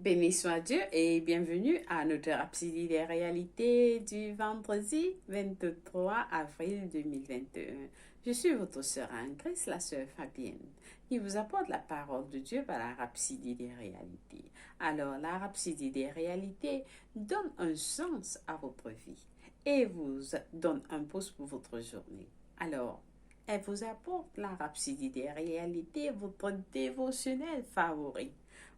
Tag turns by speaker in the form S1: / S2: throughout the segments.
S1: Béni soit Dieu et bienvenue à notre Rhapsodie des réalités du vendredi 23 avril 2021. Je suis votre sœur Anne-Christ, la sœur Fabienne, qui vous apporte la parole de Dieu par la Rhapsodie des réalités. Alors, la Rhapsodie des réalités donne un sens à votre vie et vous donne un pouce pour votre journée. Alors, elle vous apporte la Rhapsodie des réalités, votre dévotionnel favori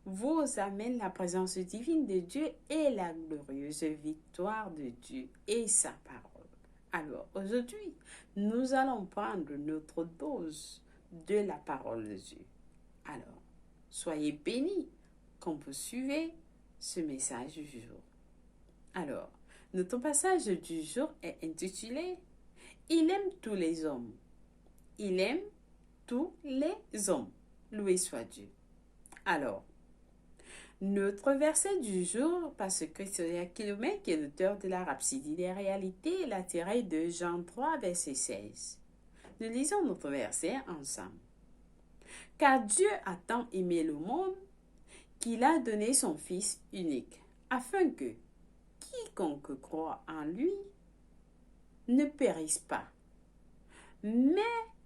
S1: vous amène la présence divine de Dieu et la glorieuse victoire de Dieu et sa parole. Alors aujourd'hui, nous allons prendre notre dose de la parole de Dieu. Alors, soyez bénis quand vous suivez ce message du jour. Alors, notre passage du jour est intitulé « Il aime tous les hommes ». Il aime tous les hommes. Loué soit Dieu. Alors, notre verset du jour, parce que c'est Kilomètre qui est l'auteur de la Rhapsodie des réalités, l'a tiré de Jean 3, verset 16. Nous lisons notre verset ensemble. Car Dieu a tant aimé le monde qu'il a donné son Fils unique, afin que quiconque croit en lui ne périsse pas, mais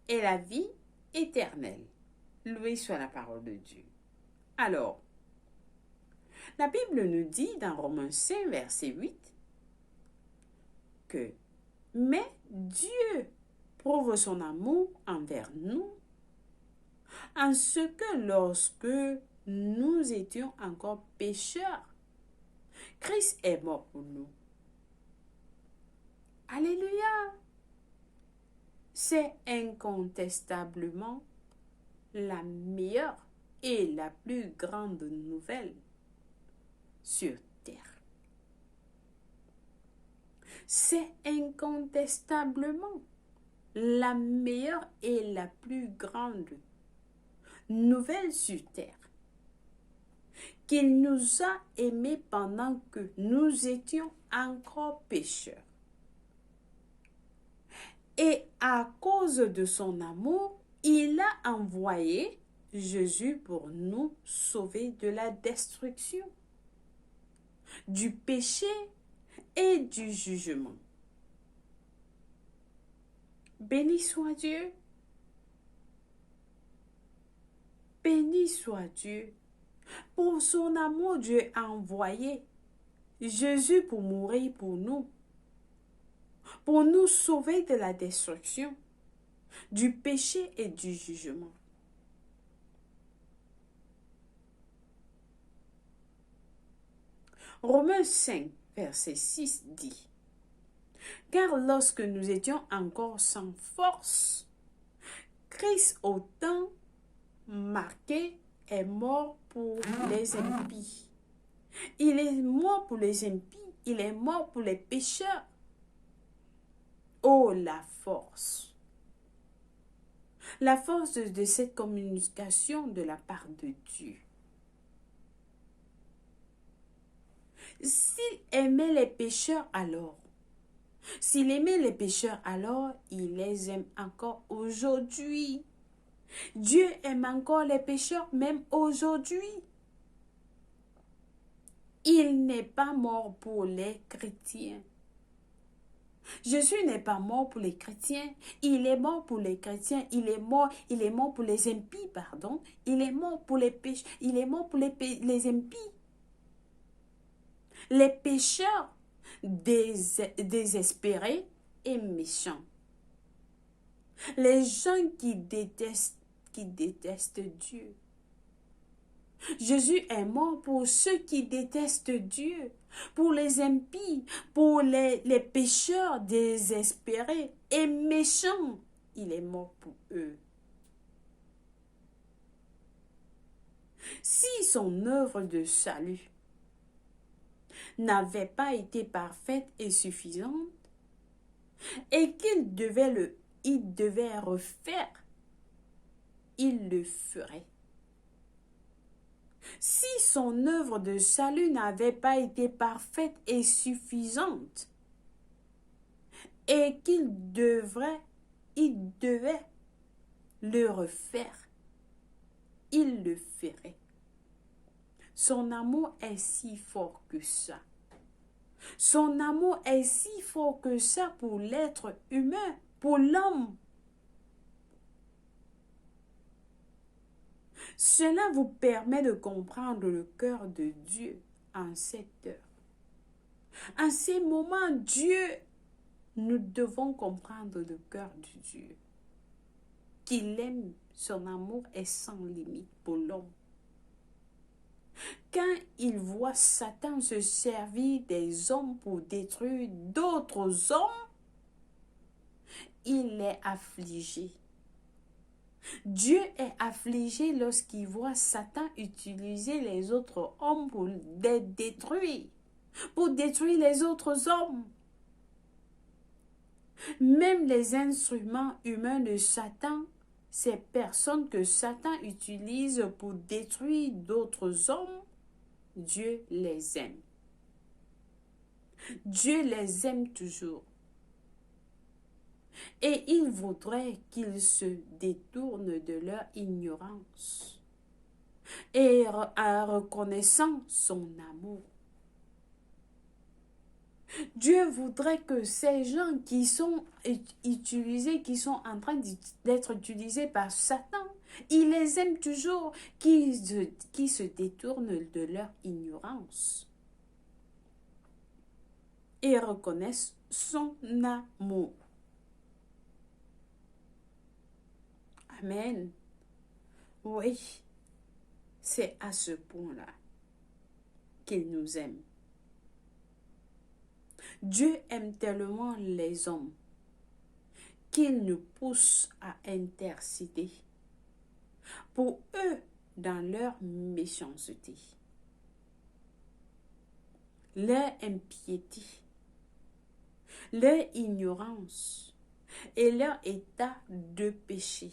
S1: ait la vie éternelle. Loué soit la parole de Dieu. Alors, la Bible nous dit dans Romains 5, verset 8, que « Mais Dieu prouve son amour envers nous en ce que lorsque nous étions encore pécheurs, Christ est mort pour nous. » Alléluia! C'est incontestablement la meilleure et la plus grande nouvelle sur terre. C'est incontestablement la meilleure et la plus grande nouvelle sur terre. Qu'il nous a aimés pendant que nous étions encore pécheurs. Et à cause de son amour, il a envoyé Jésus pour nous sauver de la destruction, du péché et du jugement. Béni soit Dieu. Béni soit Dieu. Pour son amour, Dieu a envoyé Jésus pour mourir pour nous sauver de la destruction, du péché et du jugement. Romains 5, verset 6 dit, « Car lorsque nous étions encore sans force, Christ au temps marqué est mort pour les impies. Il est mort pour les impies, il est mort pour les pécheurs. Oh, la force! La force de cette communication de la part de Dieu. S'il aimait les pécheurs alors, il les aime encore aujourd'hui. Dieu aime encore les pécheurs même aujourd'hui. Il n'est pas mort pour les chrétiens. Jésus n'est pas mort pour les chrétiens. Il est mort pour les chrétiens. Il est mort pour les impies, pardon. Il est mort pour les pécheurs. Il est mort pour les impies. Les pécheurs désespérés et méchants. Les gens qui détestent Dieu. Jésus est mort pour ceux qui détestent Dieu, pour les impies, pour les pécheurs désespérés et méchants. Il est mort pour eux. Si son œuvre de salut n'avait pas été parfaite et suffisante, et qu'il devait refaire, il le ferait. Si son œuvre de salut n'avait pas été parfaite et suffisante, et qu'il devait le refaire, il le ferait. son amour est si fort que ça. Son amour est si fort que ça pour l'être humain, pour l'homme. Cela vous permet de comprendre le cœur de Dieu en cette heure. En ces moments, Dieu, nous devons comprendre le cœur de Dieu. Qu'il aime, son amour est sans limite pour l'homme. Quand il voit Satan se servir des hommes pour détruire d'autres hommes, il est affligé. Dieu est affligé lorsqu'il voit Satan utiliser les autres hommes pour les détruire, pour détruire les autres hommes. Même les instruments humains de Satan, ces personnes que Satan utilise pour détruire d'autres hommes, Dieu les aime. Dieu les aime toujours. Et il voudrait qu'ils se détournent de leur ignorance et en reconnaissant son amour. Dieu voudrait que ces gens qui sont utilisés, qui sont en train d'être utilisés par Satan, il les aime toujours, qui se détournent de leur ignorance et reconnaissent son amour. Amen. Oui, c'est à ce point-là qu'il nous aime. Dieu aime tellement les hommes qu'il nous pousse à intercéder pour eux dans leur méchanceté, leur impiété, leur ignorance et leur état de péché.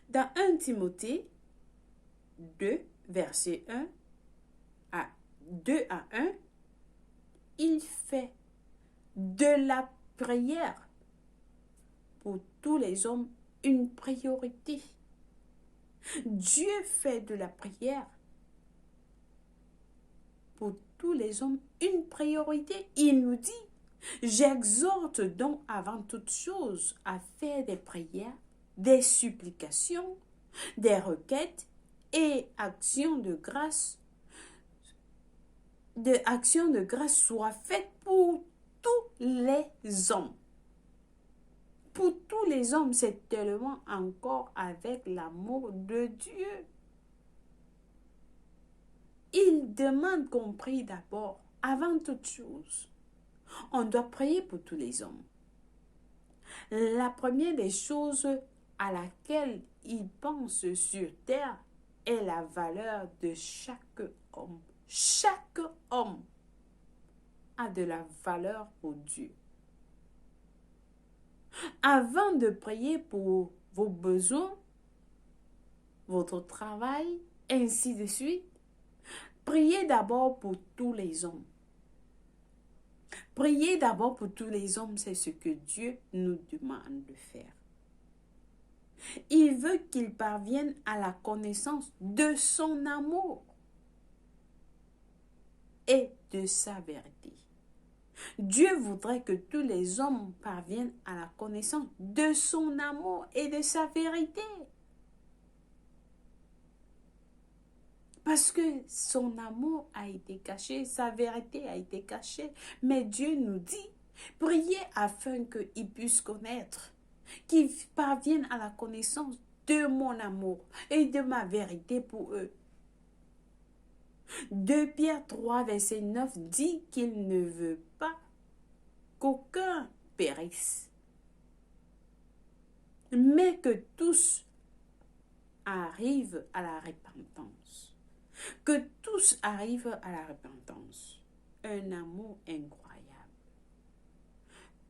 S1: Dans 1 Timothée 2, verset 1 à 2 à 1, il fait de la prière pour tous les hommes une priorité. Dieu fait de la prière pour tous les hommes une priorité. Il nous dit, j'exhorte donc avant toute chose à faire des prières, des supplications, des requêtes et actions de grâce. Actions de grâce soient faites pour tous les hommes. Pour tous les hommes, c'est tellement encore avec l'amour de Dieu. Il demande qu'on prie d'abord, avant toute chose. On doit prier pour tous les hommes. La première des choses à laquelle il pense sur terre est la valeur de chaque homme. Chaque homme a de la valeur pour Dieu. Avant de prier pour vos besoins, votre travail, ainsi de suite, priez d'abord pour tous les hommes. Priez d'abord pour tous les hommes, c'est ce que Dieu nous demande de faire. Il veut qu'ils parviennent à la connaissance de son amour et de sa vérité. Dieu voudrait que tous les hommes parviennent à la connaissance de son amour et de sa vérité. Parce que son amour a été caché, sa vérité a été cachée. Mais Dieu nous dit, priez afin qu'ils puissent connaître, qu'ils parviennent à la connaissance de mon amour et de ma vérité pour eux. 2 Pierre 3, verset 9 dit qu'il ne veut pas qu'aucun périsse, mais que tous arrivent à la repentance. Que tous arrivent à la repentance. Un amour incroyable.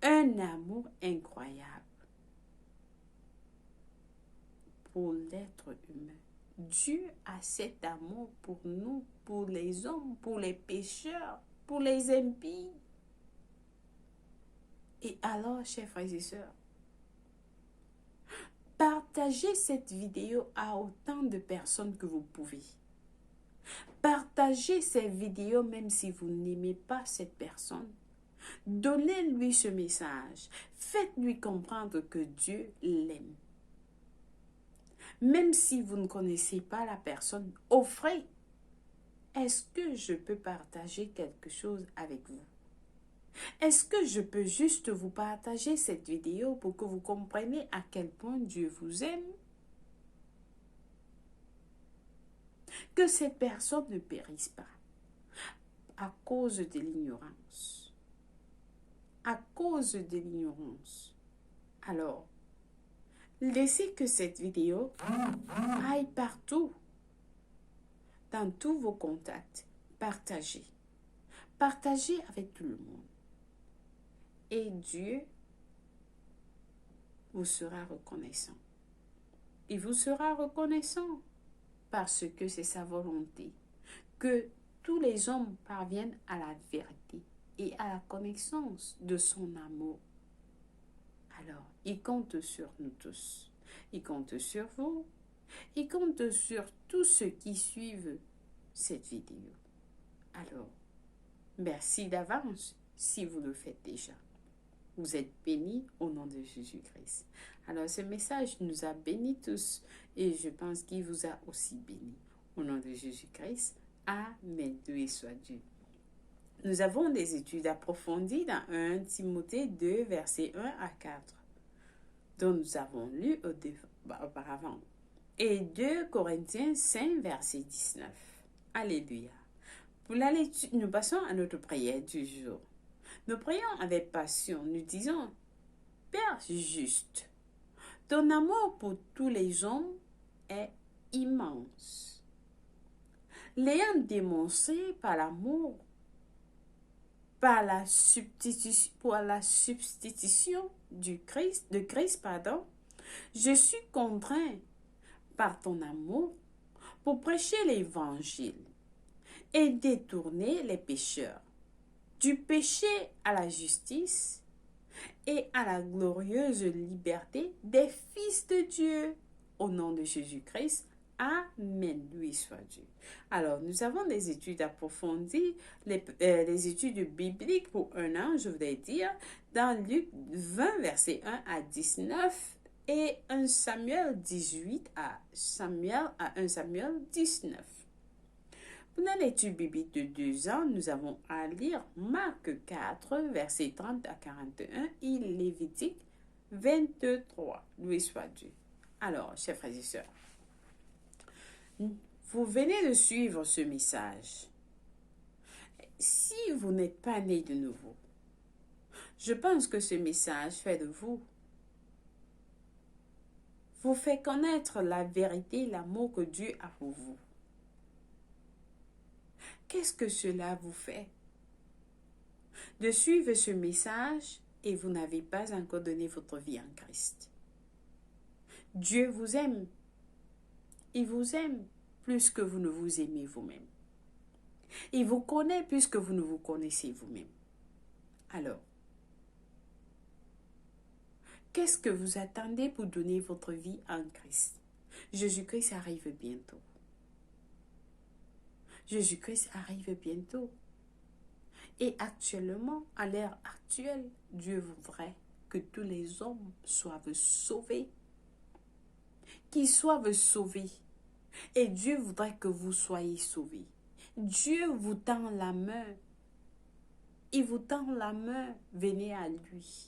S1: Un amour incroyable pour l'être humain. Dieu a cet amour pour nous, pour les hommes, pour les pécheurs, pour les impies. Et alors, chers frères et sœurs, par Partagez cette vidéo à autant de personnes que vous pouvez. Partagez cette vidéo même si vous n'aimez pas cette personne. Donnez-lui ce message. Faites-lui comprendre que Dieu l'aime. Même si vous ne connaissez pas la personne, offrez. Est-ce que je peux partager quelque chose avec vous? Est-ce que je peux juste vous partager cette vidéo pour que vous compreniez à quel point Dieu vous aime? Que cette personne ne périsse pas à cause de l'ignorance. À cause de l'ignorance. Alors, laissez que cette vidéo aille partout. Dans tous vos contacts. Partagez. Partagez avec tout le monde. Et Dieu vous sera reconnaissant. Il vous sera reconnaissant parce que c'est sa volonté que tous les hommes parviennent à la vérité et à la connaissance de son amour. Alors, il compte sur nous tous. Il compte sur vous. Il compte sur tous ceux qui suivent cette vidéo. Alors, merci d'avance si vous le faites déjà. Vous êtes bénis au nom de Jésus-Christ. Alors, ce message nous a bénis tous et je pense qu'il vous a aussi bénis. Au nom de Jésus-Christ, Amen. Loué soit Dieu. Nous avons des études approfondies dans 1 Timothée 2, versets 1 à 4, dont nous avons lu auparavant, et 2 Corinthiens 5, verset 19. Alléluia. Pour la lecture, nous passons à notre prière du jour. Nous prions avec passion, nous disons, Père juste, ton amour pour tous les hommes est immense. L'ayant démontré par l'amour, par la substitution de Christ, je suis contraint par ton amour pour prêcher l'évangile et détourner les pécheurs du péché à la justice et à la glorieuse liberté des fils de Dieu. Au nom de Jésus-Christ, Amen. Loué soit Dieu. Alors, nous avons des études approfondies, les études bibliques pour un an, je voudrais dire, dans Luc 20, verset 1 à 19 et 1 Samuel 18 à 1 Samuel 19. Pendant l'étude biblique de 2 ans, nous avons à lire Marc 4, versets 30 à 41 et Lévitique 23. Loué soit Dieu. Alors, chers frères et sœurs, vous venez de suivre ce message. Si vous n'êtes pas né de nouveau, je pense que ce message fait de vous fait connaître la vérité, l'amour que Dieu a pour vous. Qu'est-ce que cela vous fait de suivre ce message et vous n'avez pas encore donné votre vie en Christ? Dieu vous aime. Il vous aime plus que vous ne vous aimez vous-même. Il vous connaît plus que vous ne vous connaissez vous-même. Alors, qu'est-ce que vous attendez pour donner votre vie en Christ? Jésus-Christ arrive bientôt. Jésus-Christ arrive bientôt. Et actuellement, à l'ère actuelle, Dieu voudrait que tous les hommes soient sauvés. Qu'ils soient sauvés. Et Dieu voudrait que vous soyez sauvés. Dieu vous tend la main. Il vous tend la main. Venez à lui.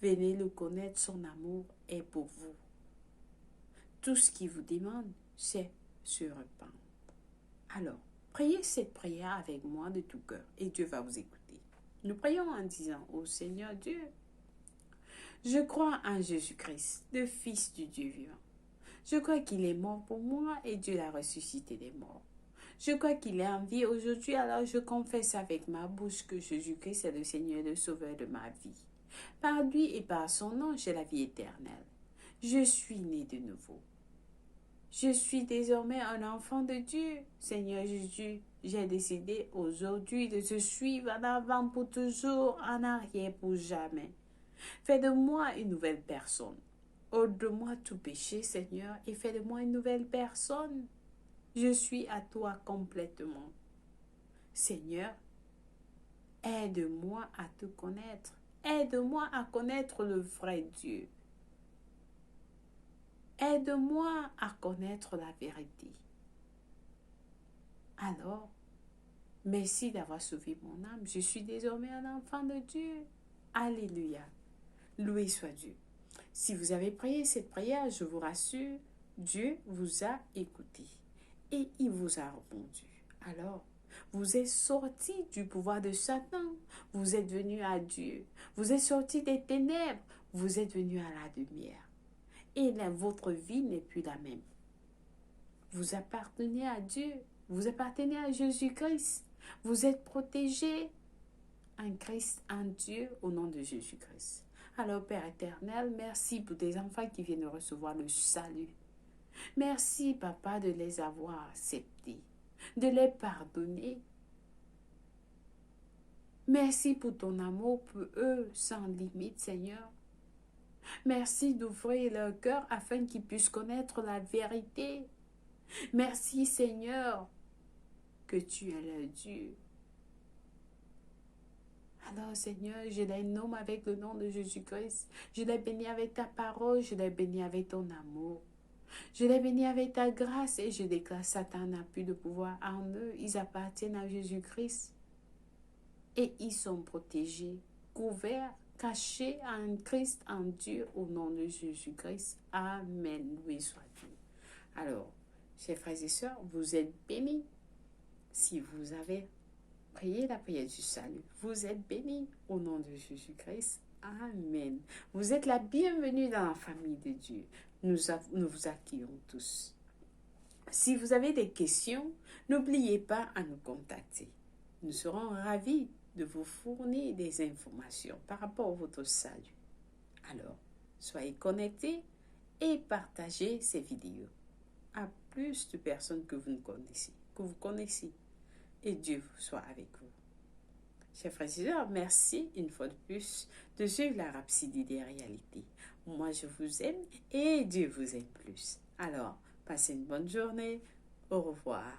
S1: Venez le connaître. Son amour est pour vous. Tout ce qu'il vous demande, c'est se répandre. Alors, priez cette prière avec moi de tout cœur et Dieu va vous écouter. Nous prions en disant, ô Seigneur Dieu, je crois en Jésus-Christ, le Fils du Dieu vivant. Je crois qu'il est mort pour moi et Dieu l'a ressuscité des morts. Je crois qu'il est en vie aujourd'hui, alors je confesse avec ma bouche que Jésus-Christ est le Seigneur et le Sauveur de ma vie. Par lui et par son nom, j'ai la vie éternelle. Je suis né de nouveau. Je suis désormais un enfant de Dieu. Seigneur Jésus, j'ai décidé aujourd'hui de te suivre en avant pour toujours, en arrière pour jamais. Fais de moi une nouvelle personne. Ôte de moi tout péché, Seigneur, et fais de moi une nouvelle personne. Je suis à toi complètement. Seigneur, aide-moi à te connaître. Aide-moi à connaître le vrai Dieu. Aide-moi à connaître la vérité. Alors, merci d'avoir sauvé mon âme. Je suis désormais un enfant de Dieu. Alléluia. Loué soit Dieu. Si vous avez prié cette prière, je vous rassure, Dieu vous a écouté et il vous a répondu. Alors, vous êtes sorti du pouvoir de Satan. Vous êtes venu à Dieu. Vous êtes sorti des ténèbres. Vous êtes venu à la lumière. Et là, votre vie n'est plus la même. Vous appartenez à Dieu. Vous appartenez à Jésus-Christ. Vous êtes protégé en Christ, en Dieu, au nom de Jésus-Christ. Alors, Père éternel, merci pour des enfants qui viennent recevoir le salut. Merci, Papa, de les avoir acceptés, de les pardonner. Merci pour ton amour pour eux sans limite, Seigneur. Merci d'ouvrir leur cœur afin qu'ils puissent connaître la vérité. Merci, Seigneur, que tu es leur Dieu. Alors, Seigneur, je les nomme avec le nom de Jésus-Christ. Je les bénis avec ta parole, je les bénis avec ton amour. Je les bénis avec ta grâce et je déclare Satan n'a plus de pouvoir en eux. Ils appartiennent à Jésus-Christ et ils sont protégés, couverts, cachés en Christ, en Dieu, au nom de Jésus-Christ. Amen. Loué soit Dieu. Alors, chers frères et sœurs, vous êtes bénis si vous avez prié la prière du salut. Vous êtes bénis au nom de Jésus-Christ. Amen. Vous êtes la bienvenue dans la famille de Dieu. Nous vous accueillons tous. Si vous avez des questions, n'oubliez pas à nous contacter. Nous serons ravis de vous fournir des informations par rapport à votre salut. Alors, soyez connectés et partagez ces vidéos à plus de personnes que vous connaissez. Et Dieu soit avec vous. Chers frères et sœurs, merci une fois de plus de suivre la Rhapsodie des réalités. Moi, je vous aime et Dieu vous aime plus. Alors, passez une bonne journée. Au revoir.